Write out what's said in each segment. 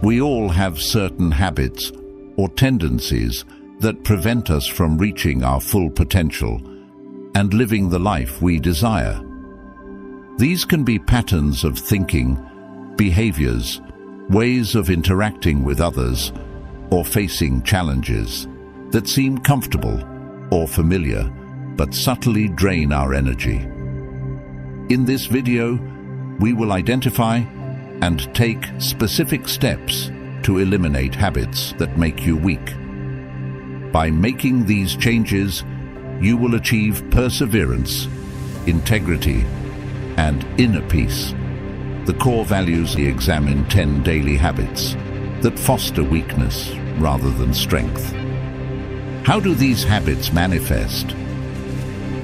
We all have certain habits or tendencies that prevent us from reaching our full potential and living the life we desire. These can be patterns of thinking, behaviors, ways of interacting with others, or facing challenges that seem comfortable or familiar but subtly drain our energy. In this video, we will identify and take specific steps to eliminate habits that make you weak. By making these changes, you will achieve perseverance, integrity, and inner peace. The core values examine 10 daily habits that foster weakness rather than strength. How do these habits manifest?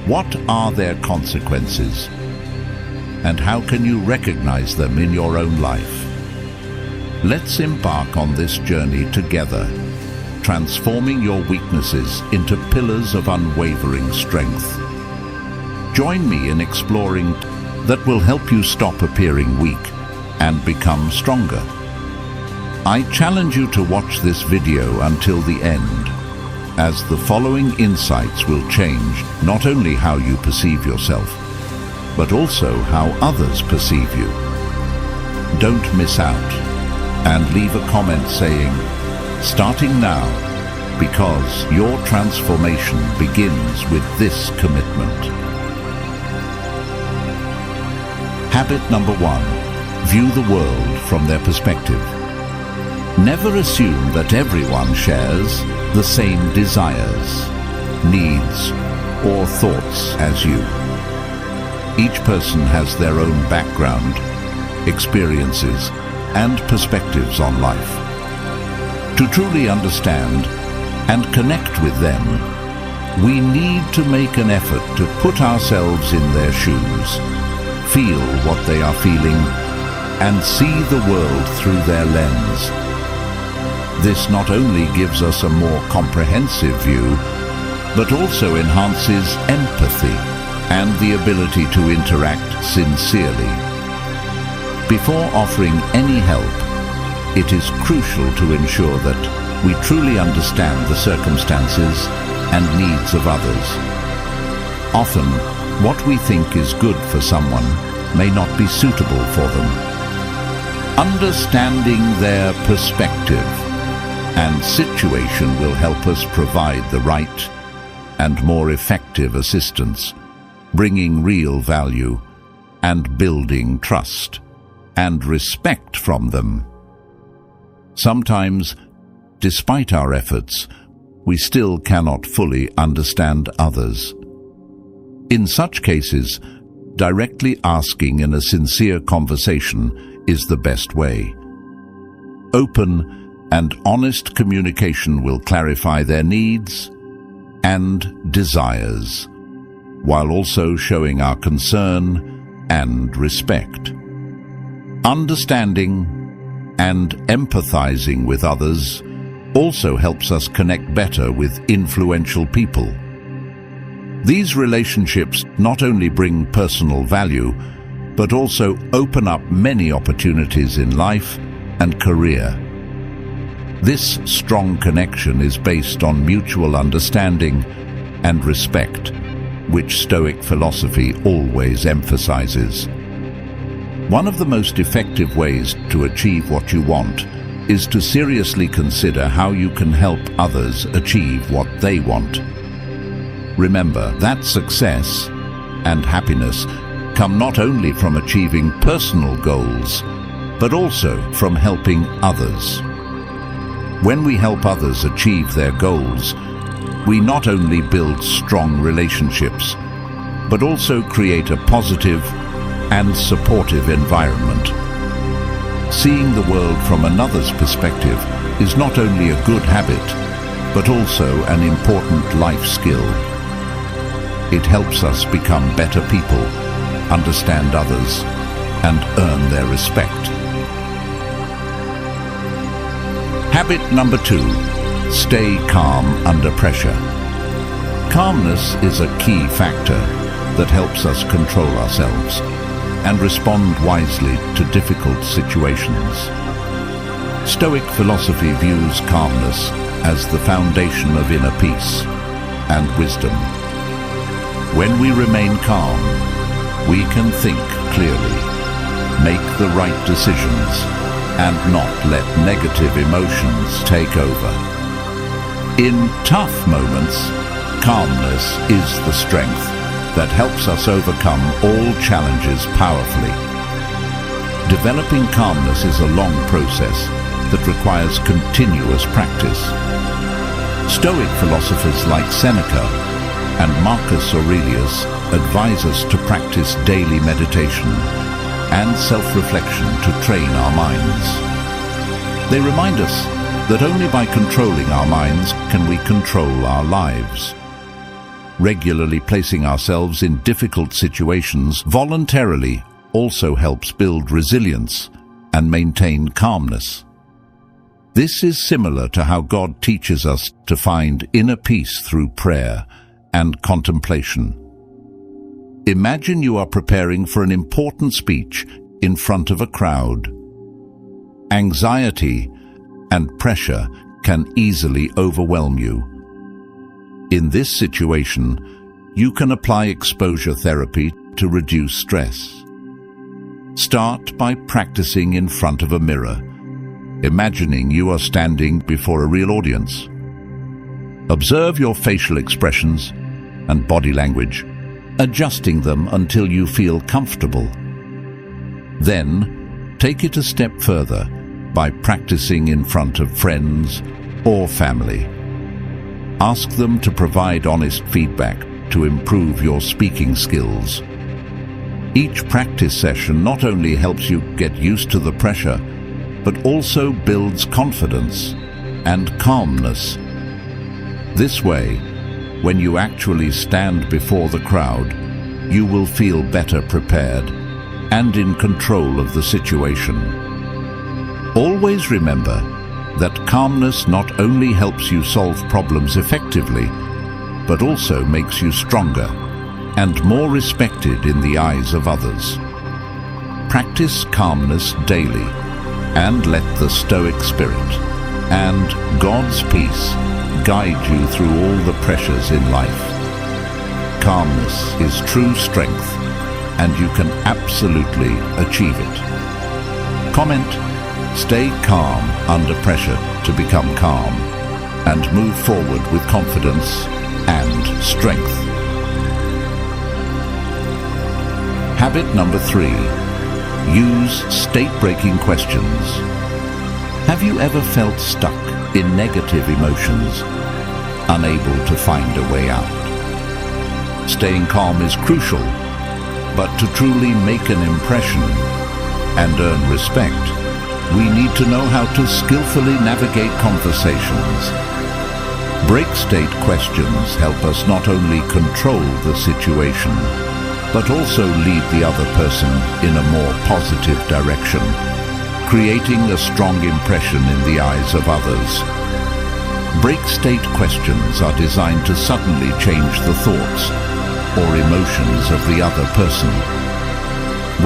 What are their consequences? And how can you recognize them in your own life? Let's embark on this journey together, transforming your weaknesses into pillars of unwavering strength. Join me in exploring that will help you stop appearing weak and become stronger. I challenge you to watch this video until the end, as the following insights will change not only how you perceive yourself, but also how others perceive you. Don't miss out, and leave a comment saying, "Starting now," because your transformation begins with this commitment. Habit number 1, view the world from their perspective. Never assume that everyone shares the same desires, needs, or thoughts as you. Each person has their own background, experiences, and perspectives on life. To truly understand and connect with them, we need to make an effort to put ourselves in their shoes, feel what they are feeling, and see the world through their lens. This not only gives us a more comprehensive view, but also enhances empathy and the ability to interact sincerely. Before offering any help, it is crucial to ensure that we truly understand the circumstances and needs of others. Often, what we think is good for someone may not be suitable for them. Understanding their perspective and situation will help us provide the right and more effective assistance, bringing real value and building trust and respect from them. Sometimes, despite our efforts, we still cannot fully understand others. In such cases, directly asking in a sincere conversation is the best way. Open and honest communication will clarify their needs and desires, while also showing our concern and respect. Understanding and empathizing with others also helps us connect better with influential people. These relationships not only bring personal value, but also open up many opportunities in life and career. This strong connection is based on mutual understanding and respect, which Stoic philosophy always emphasizes. One of the most effective ways to achieve what you want is to seriously consider how you can help others achieve what they want. Remember that success and happiness come not only from achieving personal goals, but also from helping others. When we help others achieve their goals, we not only build strong relationships, but also create a positive and supportive environment. Seeing the world from another's perspective is not only a good habit, but also an important life skill. It helps us become better people, understand others, and earn their respect. Habit number 2, stay calm under pressure. Calmness is a key factor that helps us control ourselves and respond wisely to difficult situations. Stoic philosophy views calmness as the foundation of inner peace and wisdom. When we remain calm, we can think clearly, make the right decisions, and not let negative emotions take over. In tough moments, calmness is the strength that helps us overcome all challenges powerfully. Developing calmness is a long process that requires continuous practice. Stoic philosophers like Seneca and Marcus Aurelius advise us to practice daily meditation and self-reflection to train our minds. They remind us that only by controlling our minds can we control our lives. Regularly placing ourselves in difficult situations voluntarily also helps build resilience and maintain calmness. This is similar to how God teaches us to find inner peace through prayer and contemplation. Imagine you are preparing for an important speech in front of a crowd. Anxiety and pressure can easily overwhelm you. In this situation, you can apply exposure therapy to reduce stress. Start by practicing in front of a mirror, imagining you are standing before a real audience. Observe your facial expressions and body language, adjusting them until you feel comfortable. Then, take it a step further by practicing in front of friends or family. Ask them to provide honest feedback to improve your speaking skills. Each practice session not only helps you get used to the pressure, but also builds confidence and calmness. This way, when you actually stand before the crowd, you will feel better prepared and in control of the situation. Always remember that calmness not only helps you solve problems effectively, but also makes you stronger and more respected in the eyes of others. Practice calmness daily and let the Stoic spirit and God's peace guide you through all the pressures in life. Calmness is true strength, and you can absolutely achieve it. Comment, stay calm under pressure to become calm, and move forward with confidence and strength. Habit number 3. Use state-breaking questions. Have you ever felt stuck in negative emotions, unable to find a way out? Staying calm is crucial, but to truly make an impression and earn respect, we need to know how to skillfully navigate conversations. Break-state questions help us not only control the situation, but also lead the other person in a more positive direction, creating a strong impression in the eyes of others. Break-state questions are designed to suddenly change the thoughts or emotions of the other person.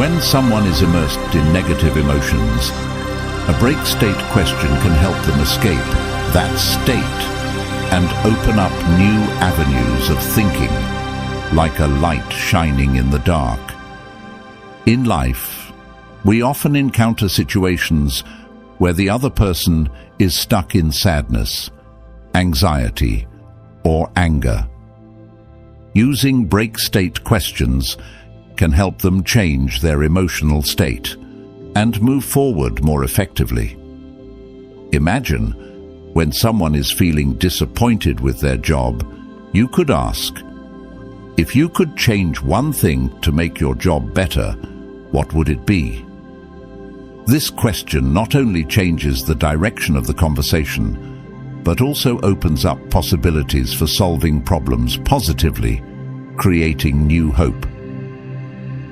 When someone is immersed in negative emotions, a break-state question can help them escape that state and open up new avenues of thinking, like a light shining in the dark. In life, we often encounter situations where the other person is stuck in sadness, anxiety, or anger. Using break-state questions can help them change their emotional state and move forward more effectively. Imagine when someone is feeling disappointed with their job, you could ask, if you could change one thing to make your job better, what would it be? This question not only changes the direction of the conversation, but also opens up possibilities for solving problems positively, creating new hope.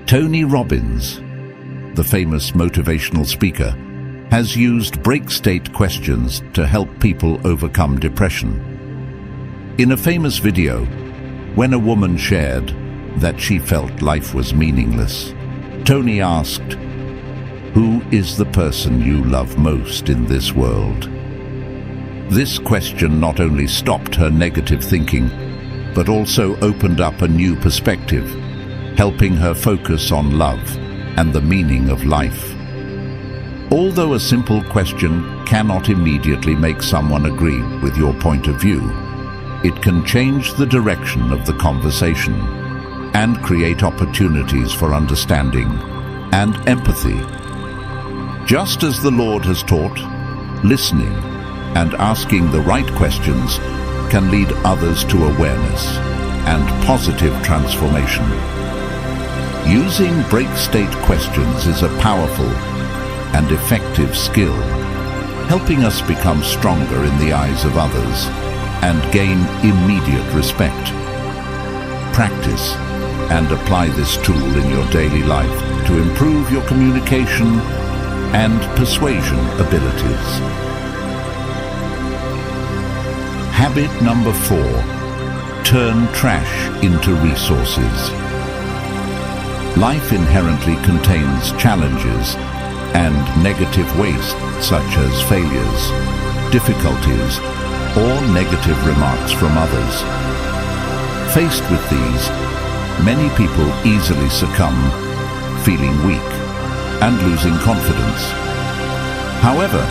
Tony Robbins, the famous motivational speaker, has used break-state questions to help people overcome depression. In a famous video, when a woman shared that she felt life was meaningless, Tony asked, Who is the person you love most in this world? This question not only stopped her negative thinking, but also opened up a new perspective, helping her focus on love and the meaning of life. Although a simple question cannot immediately make someone agree with your point of view, it can change the direction of the conversation and create opportunities for understanding and empathy. Just as the Lord has taught, listening and asking the right questions can lead others to awareness and positive transformation. Using break-state questions is a powerful and effective skill, helping us become stronger in the eyes of others and gain immediate respect. Practice and apply this tool in your daily life to improve your communication and persuasion abilities. Habit number 4. Turn trash into resources. Life inherently contains challenges and negative waste such as failures, difficulties, or negative remarks from others. Faced with these, many people easily succumb, feeling weak and losing confidence. However,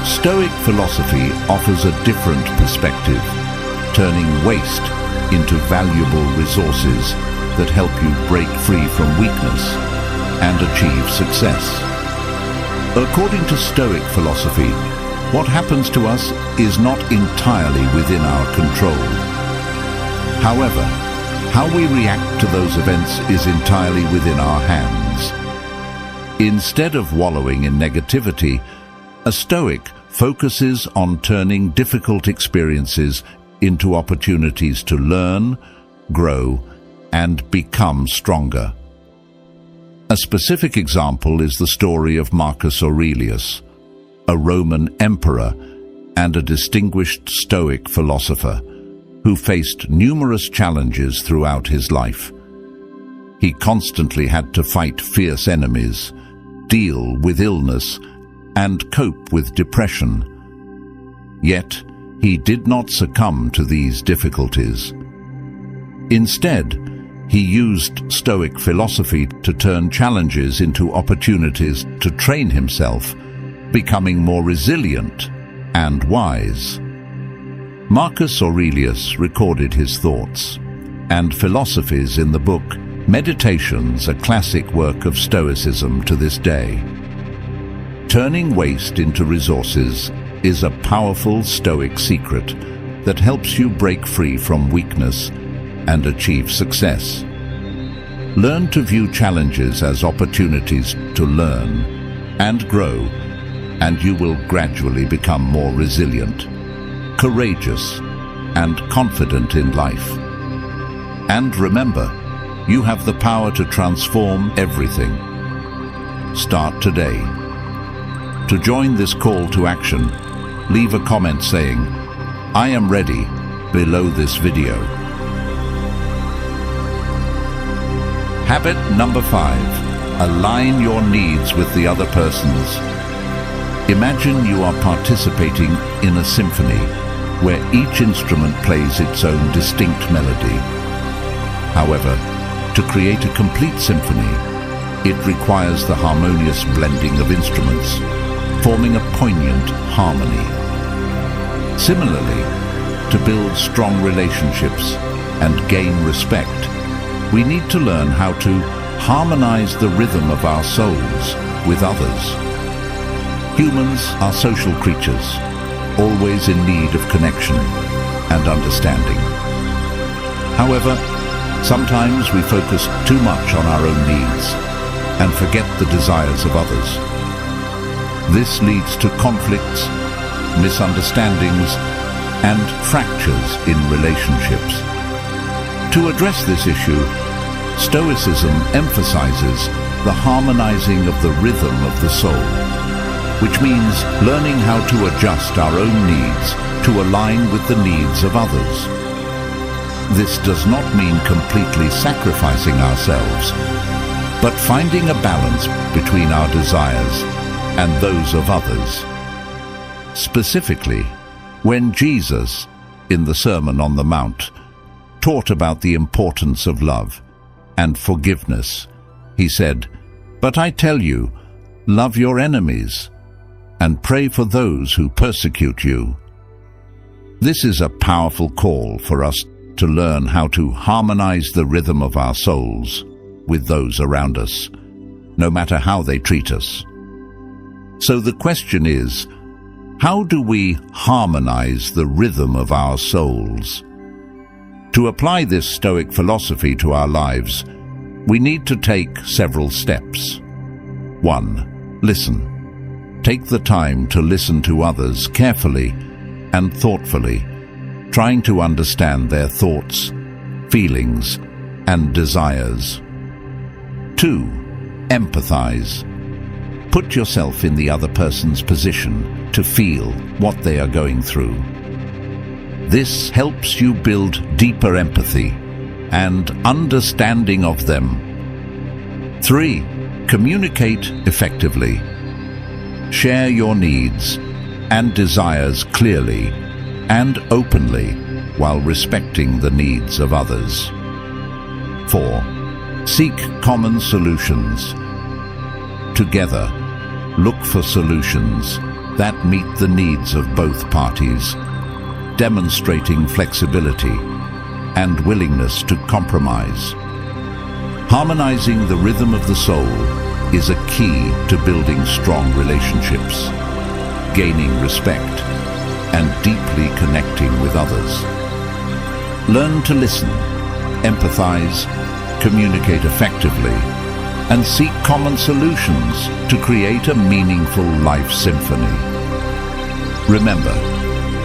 Stoic philosophy offers a different perspective, turning waste into valuable resources that help you break free from weakness and achieve success. According to Stoic philosophy, what happens to us is not entirely within our control. However, how we react to those events is entirely within our hands. Instead of wallowing in negativity, a Stoic focuses on turning difficult experiences into opportunities to learn, grow, and become stronger. A specific example is the story of Marcus Aurelius, a Roman emperor and a distinguished Stoic philosopher who faced numerous challenges throughout his life. He constantly had to fight fierce enemies, deal with illness, and cope with depression. Yet, he did not succumb to these difficulties. Instead, he used Stoic philosophy to turn challenges into opportunities to train himself, becoming more resilient and wise. Marcus Aurelius recorded his thoughts and philosophies in the book Meditations, a classic work of Stoicism to this day. Turning waste into resources is a powerful Stoic secret that helps you break free from weakness and achieve success. Learn to view challenges as opportunities to learn and grow, and you will gradually become more resilient, courageous, and confident in life. And remember, you have the power to transform everything. Start today. To join this call to action, leave a comment saying, "I am ready," below this video. Habit number 5. Align your needs with the other person's. Imagine you are participating in a symphony where each instrument plays its own distinct melody. However, to create a complete symphony, it requires the harmonious blending of instruments, forming a poignant harmony. Similarly, to build strong relationships and gain respect, we need to learn how to harmonize the rhythm of our souls with others. Humans are social creatures, always in need of connection and understanding. However, sometimes we focus too much on our own needs and forget the desires of others. This leads to conflicts, misunderstandings, and fractures in relationships. To address this issue, Stoicism emphasizes the harmonizing of the rhythm of the soul, which means learning how to adjust our own needs to align with the needs of others. This does not mean completely sacrificing ourselves, but finding a balance between our desires and those of others. Specifically, when Jesus, in the Sermon on the Mount, taught about the importance of love and forgiveness, he said, "But I tell you, love your enemies and pray for those who persecute you." This is a powerful call for us to learn how to harmonize the rhythm of our souls with those around us, no matter how they treat us. So the question is, how do we harmonize the rhythm of our souls? To apply this Stoic philosophy to our lives, we need to take several steps. 1. Listen. Take the time to listen to others carefully and thoughtfully, trying to understand their thoughts, feelings, and desires. 2. Empathize. Put yourself in the other person's position to feel what they are going through. This helps you build deeper empathy and understanding of them. 3. Communicate effectively. Share your needs and desires clearly and openly while respecting the needs of others. 4. Seek common solutions. Together, look for solutions that meet the needs of both parties, demonstrating flexibility and willingness to compromise. Harmonizing the rhythm of the soul is a key to building strong relationships, gaining respect, and deeply connecting with others. Learn to listen, empathize, communicate effectively, and seek common solutions to create a meaningful life symphony. Remember,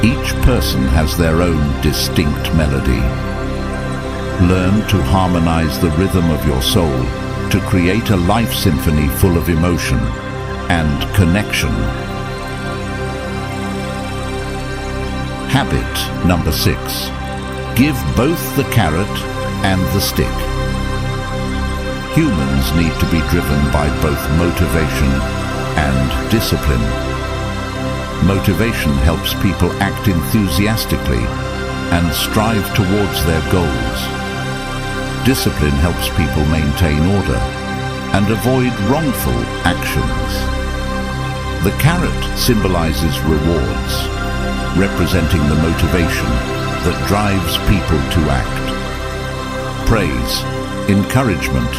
each person has their own distinct melody. Learn to harmonize the rhythm of your soul to create a life symphony full of emotion and connection. Habit number 6. Give both the carrot and the stick. Humans need to be driven by both motivation and discipline. Motivation helps people act enthusiastically and strive towards their goals. Discipline helps people maintain order and avoid wrongful actions. The carrot symbolizes rewards, representing the motivation that drives people to act. Praise, encouragement,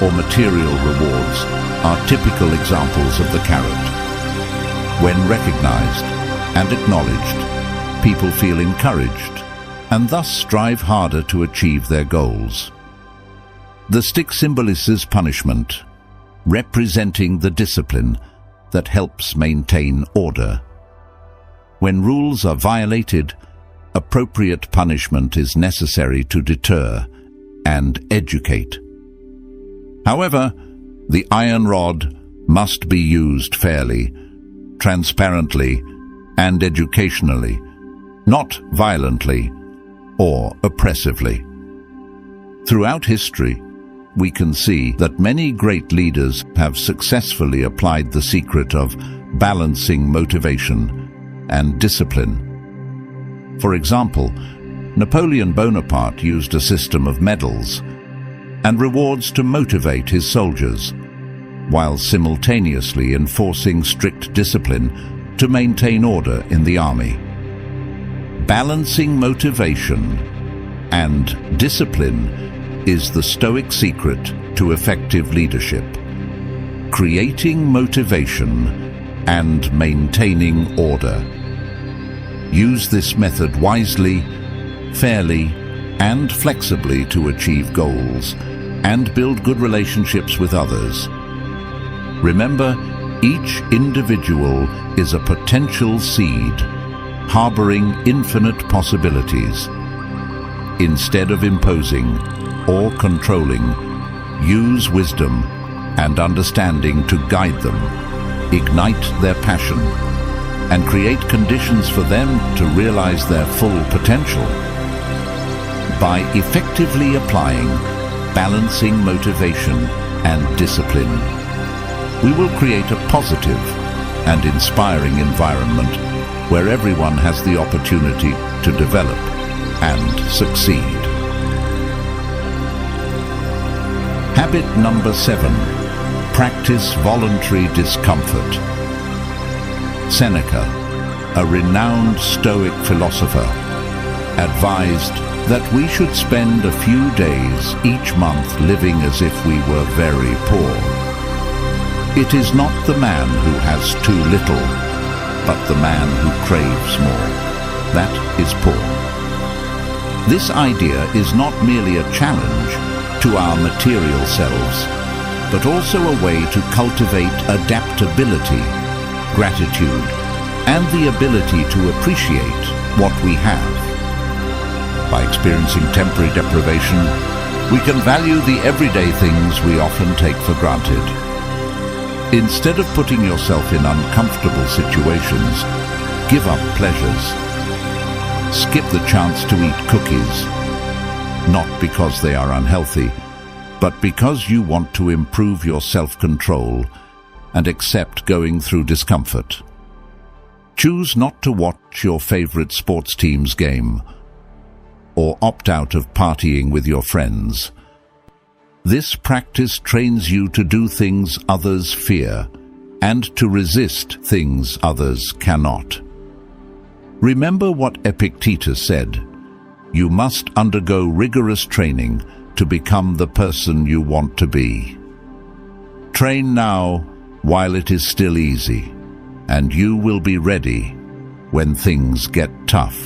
or material rewards are typical examples of the carrot. When recognized and acknowledged, people feel encouraged and thus strive harder to achieve their goals. The stick symbolizes punishment, representing the discipline that helps maintain order. When rules are violated, appropriate punishment is necessary to deter and educate. However, the iron rod must be used fairly, transparently, and educationally, not violently or oppressively. Throughout history, we can see that many great leaders have successfully applied the secret of balancing motivation and discipline. For example, Napoleon Bonaparte used a system of medals and rewards to motivate his soldiers, while simultaneously enforcing strict discipline to maintain order in the army. Balancing motivation and discipline is the Stoic secret to effective leadership. Creating motivation and maintaining order. Use this method wisely, fairly, and flexibly to achieve goals and build good relationships with others. Remember, each individual is a potential seed, harboring infinite possibilities. Instead of imposing or controlling, use wisdom and understanding to guide them, ignite their passion, and create conditions for them to realize their full potential. By effectively applying balancing motivation and discipline. We will create a positive and inspiring environment where everyone has the opportunity to develop and succeed. Habit number 7. Practice voluntary discomfort. Seneca, a renowned Stoic philosopher, advised that we should spend a few days each month living as if we were very poor. It is not the man who has too little, but the man who craves more. That is poor. This idea is not merely a challenge to our material selves, but also a way to cultivate adaptability, gratitude, and the ability to appreciate what we have. By experiencing temporary deprivation, we can value the everyday things we often take for granted. Instead of putting yourself in uncomfortable situations, give up pleasures. Skip the chance to eat cookies, not because they are unhealthy, but because you want to improve your self-control and accept going through discomfort. Choose not to watch your favorite sports team's game or opt out of partying with your friends. This practice trains you to do things others fear and to resist things others cannot. Remember what Epictetus said: you must undergo rigorous training to become the person you want to be. Train now while it is still easy, and you will be ready when things get tough.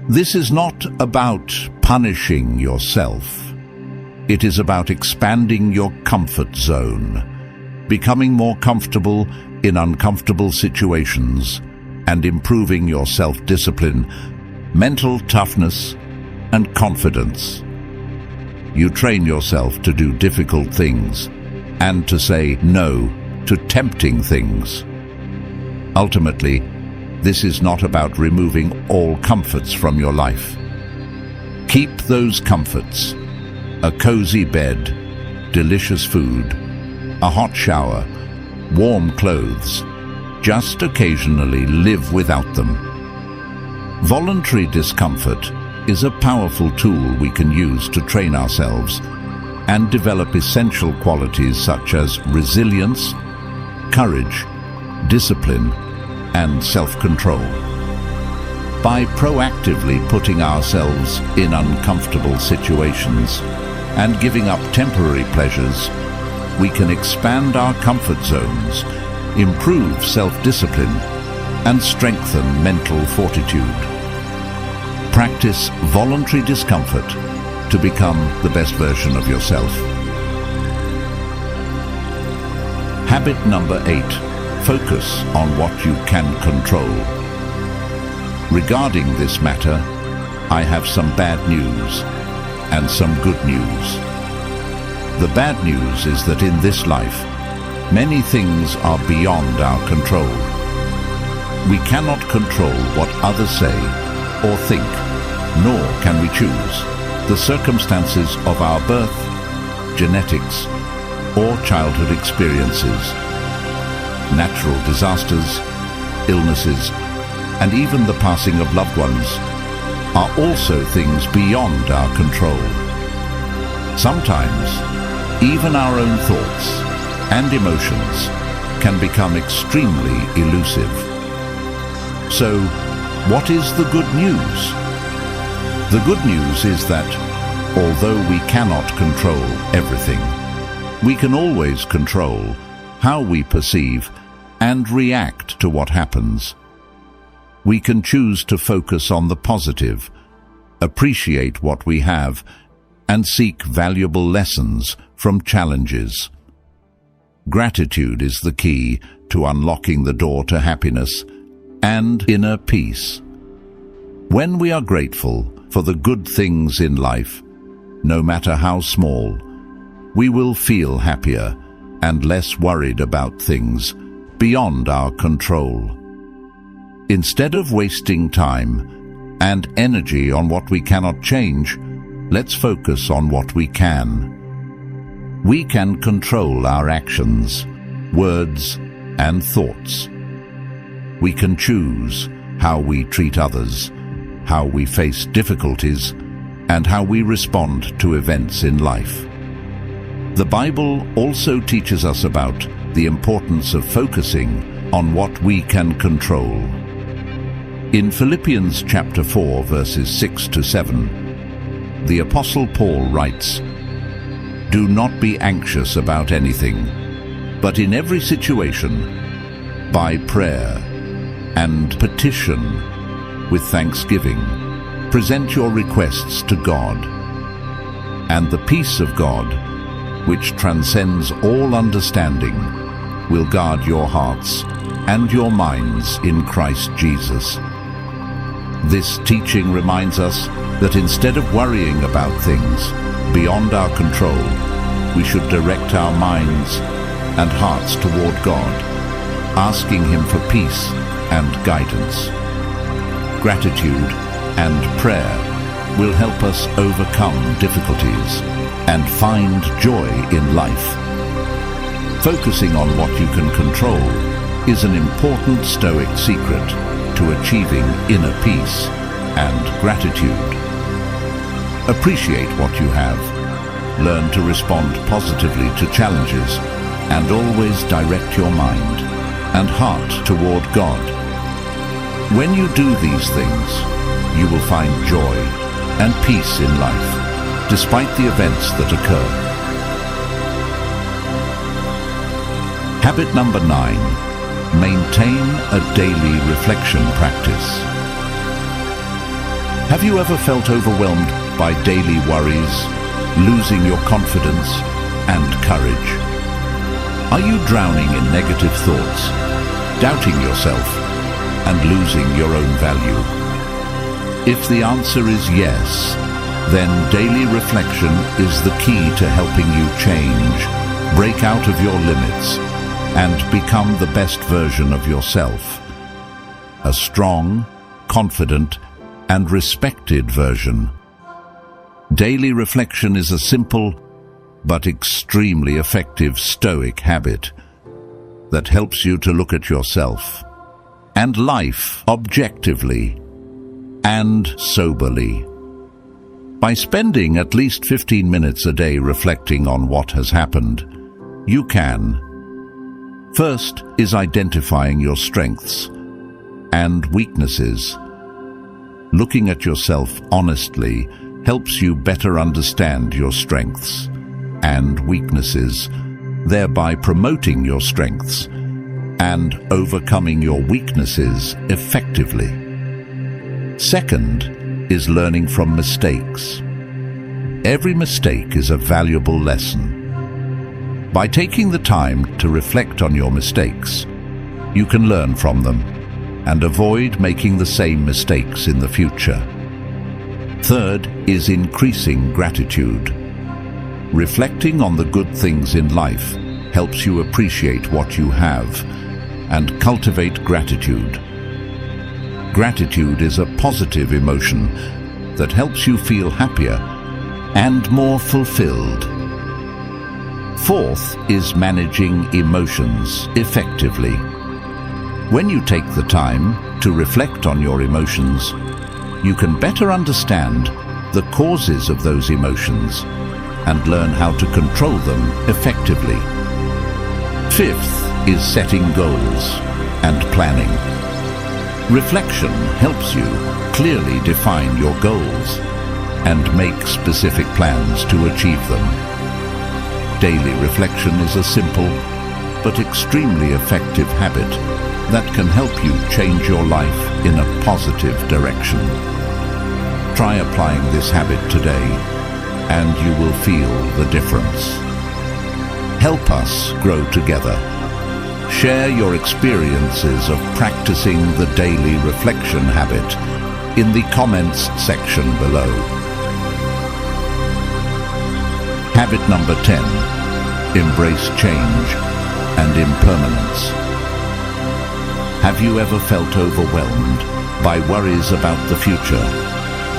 This is not about punishing yourself. It is about expanding your comfort zone, becoming more comfortable in uncomfortable situations, and improving your self-discipline, mental toughness, and confidence. You train yourself to do difficult things and to say no to tempting things. Ultimately, this is not about removing all comforts from your life. Keep those comforts: a cozy bed, delicious food, a hot shower, warm clothes. Just occasionally live without them. Voluntary discomfort is a powerful tool we can use to train ourselves and develop essential qualities such as resilience, courage, discipline, and self-control. By proactively putting ourselves in uncomfortable situations and giving up temporary pleasures, we can expand our comfort zones, improve self-discipline, and strengthen mental fortitude. Practice voluntary discomfort to become the best version of yourself. Habit number 8. Focus on what you can control. Regarding this matter, I have some bad news and some good news. The bad news is that in this life, many things are beyond our control. We cannot control what others say or think, nor can we choose the circumstances of our birth, genetics, or childhood experiences. Natural disasters, illnesses, and even the passing of loved ones are also things beyond our control. Sometimes, even our own thoughts and emotions can become extremely elusive. So, what is the good news? The good news is that, although we cannot control everything, we can always control how we perceive and react to what happens. We can choose to focus on the positive, appreciate what we have, and seek valuable lessons from challenges. Gratitude is the key to unlocking the door to happiness and inner peace. When we are grateful for the good things in life, no matter how small, we will feel happier and less worried about things beyond our control. Instead of wasting time and energy on what we cannot change, let's focus on what we can. We can control our actions, words, and thoughts. We can choose how we treat others, how we face difficulties, and how we respond to events in life. The Bible also teaches us about the importance of focusing on what we can control. In Philippians chapter 4, verses 6 to 7, the Apostle Paul writes, "Do not be anxious about anything, but in every situation, by prayer and petition, with thanksgiving, present your requests to God. And the peace of God, which transcends all understanding, will guard your hearts and your minds in Christ Jesus." This teaching reminds us that instead of worrying about things beyond our control, we should direct our minds and hearts toward God, asking Him for peace and guidance. Gratitude and prayer will help us overcome difficulties and find joy in life. Focusing on what you can control is an important Stoic secret to achieving inner peace and gratitude. Appreciate what you have. Learn to respond positively to challenges and always direct your mind and heart toward God. When you do these things, you will find joy and peace in life, despite the events that occur. Habit number 9, maintain a daily reflection practice. Have you ever felt overwhelmed by daily worries, losing your confidence and courage? Are you drowning in negative thoughts, doubting yourself, and losing your own value? If the answer is yes, then daily reflection is the key to helping you change, break out of your limits, and become the best version of yourself. A strong, confident, and respected version. Daily reflection is a simple but extremely effective Stoic habit that helps you to look at yourself and life objectively and soberly. By spending at least 15 minutes a day reflecting on what has happened, you can. First is identifying your strengths and weaknesses. Looking at yourself honestly helps you better understand your strengths and weaknesses, thereby promoting your strengths and overcoming your weaknesses effectively. Second is learning from mistakes. Every mistake is a valuable lesson. By taking the time to reflect on your mistakes, you can learn from them and avoid making the same mistakes in the future. Third is increasing gratitude. Reflecting on the good things in life helps you appreciate what you have and cultivate gratitude. Gratitude is a positive emotion that helps you feel happier and more fulfilled. Fourth is managing emotions effectively. When you take the time to reflect on your emotions, you can better understand the causes of those emotions and learn how to control them effectively. Fifth is setting goals and planning. Reflection helps you clearly define your goals and make specific plans to achieve them. Daily reflection is a simple but extremely effective habit that can help you change your life in a positive direction. Try applying this habit today, and you will feel the difference. Help us grow together. Share your experiences of practicing the daily reflection habit in the comments section below. Habit number 10. Embrace change and impermanence. Have you ever felt overwhelmed by worries about the future,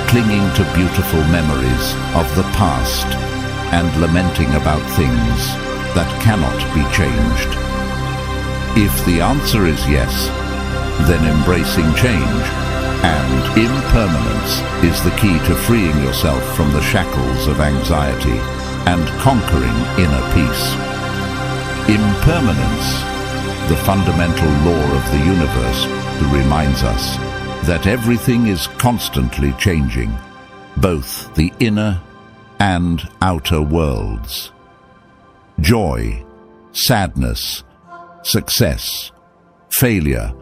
clinging to beautiful memories of the past? and lamenting about things that cannot be changed? If the answer is yes, then embracing change and impermanence is the key to freeing yourself from the shackles of anxiety and conquering inner peace. Impermanence, the fundamental law of the universe, reminds us that everything is constantly changing, both the inner and outer worlds. Joy, sadness, success, failure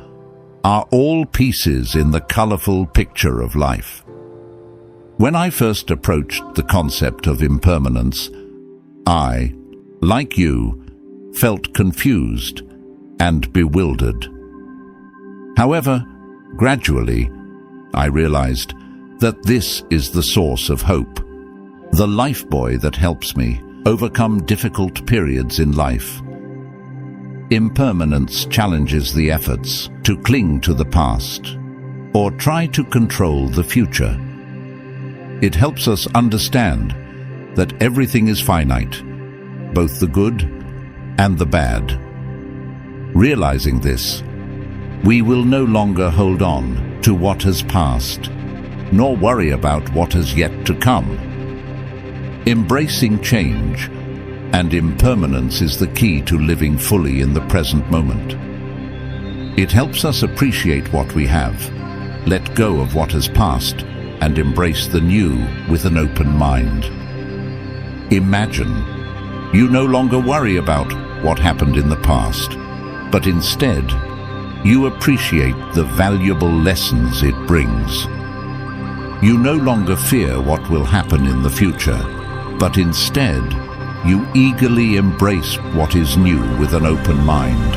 are all pieces in the colorful picture of life. When I first approached the concept of impermanence, I, like you, felt confused and bewildered. However, gradually, I realized that this is the source of hope, the lifebuoy that helps me overcome difficult periods in life. Impermanence challenges the efforts to cling to the past or try to control the future. It helps us understand that everything is finite, both the good and the bad. Realizing this, we will no longer hold on to what has passed, nor worry about what has yet to come. Embracing change and impermanence is the key to living fully in the present moment. It helps us appreciate what we have, let go of what has passed, and embrace the new with an open mind. Imagine you no longer worry about what happened in the past, but instead, you appreciate the valuable lessons it brings. You no longer fear what will happen in the future, but instead, you eagerly embrace what is new with an open mind.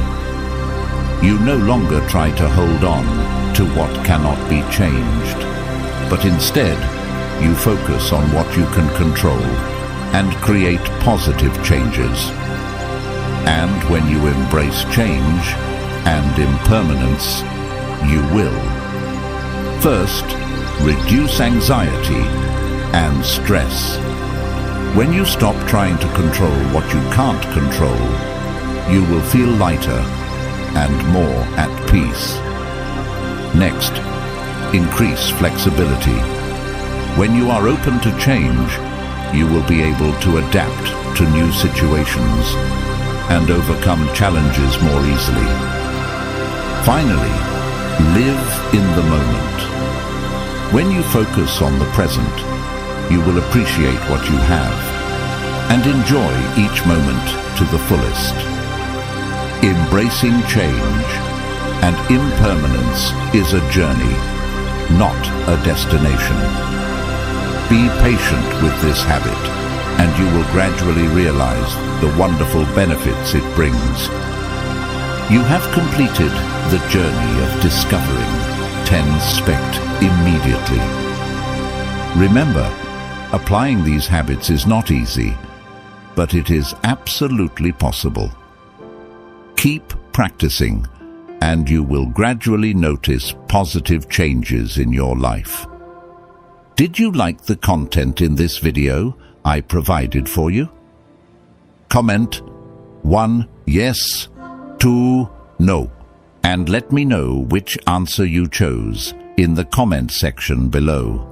You no longer try to hold on to what cannot be changed, but instead, you focus on what you can control and create positive changes. And when you embrace change and impermanence, you will. First, reduce anxiety and stress. When you stop trying to control what you can't control, you will feel lighter and more at peace. Next, increase flexibility. When you are open to change, you will be able to adapt to new situations and overcome challenges more easily. Finally, live in the moment. When you focus on the present, you will appreciate what you have and enjoy each moment to the fullest. Embracing change and impermanence is a journey, not a destination. Be patient with this habit, and you will gradually realize the wonderful benefits it brings. You have completed the journey of discovering 10 SPECT immediately. Remember, applying these habits is not easy, but it is absolutely possible. Keep practicing, and you will gradually notice positive changes in your life. Did you like the content in this video I provided for you? Comment 1 yes, 2 no, and let me know which answer you chose in the comment section below.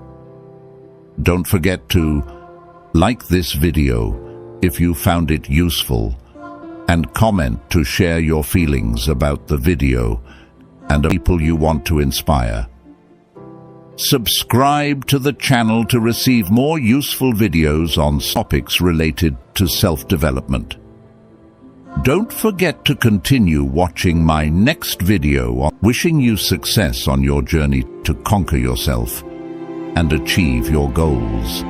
Don't forget to like this video if you found it useful, and comment to share your feelings about the video and the people you want to inspire. Subscribe to the channel to receive more useful videos on topics related to self-development. Don't forget to continue watching my next video on wishing you success on your journey to conquer yourself and achieve your goals.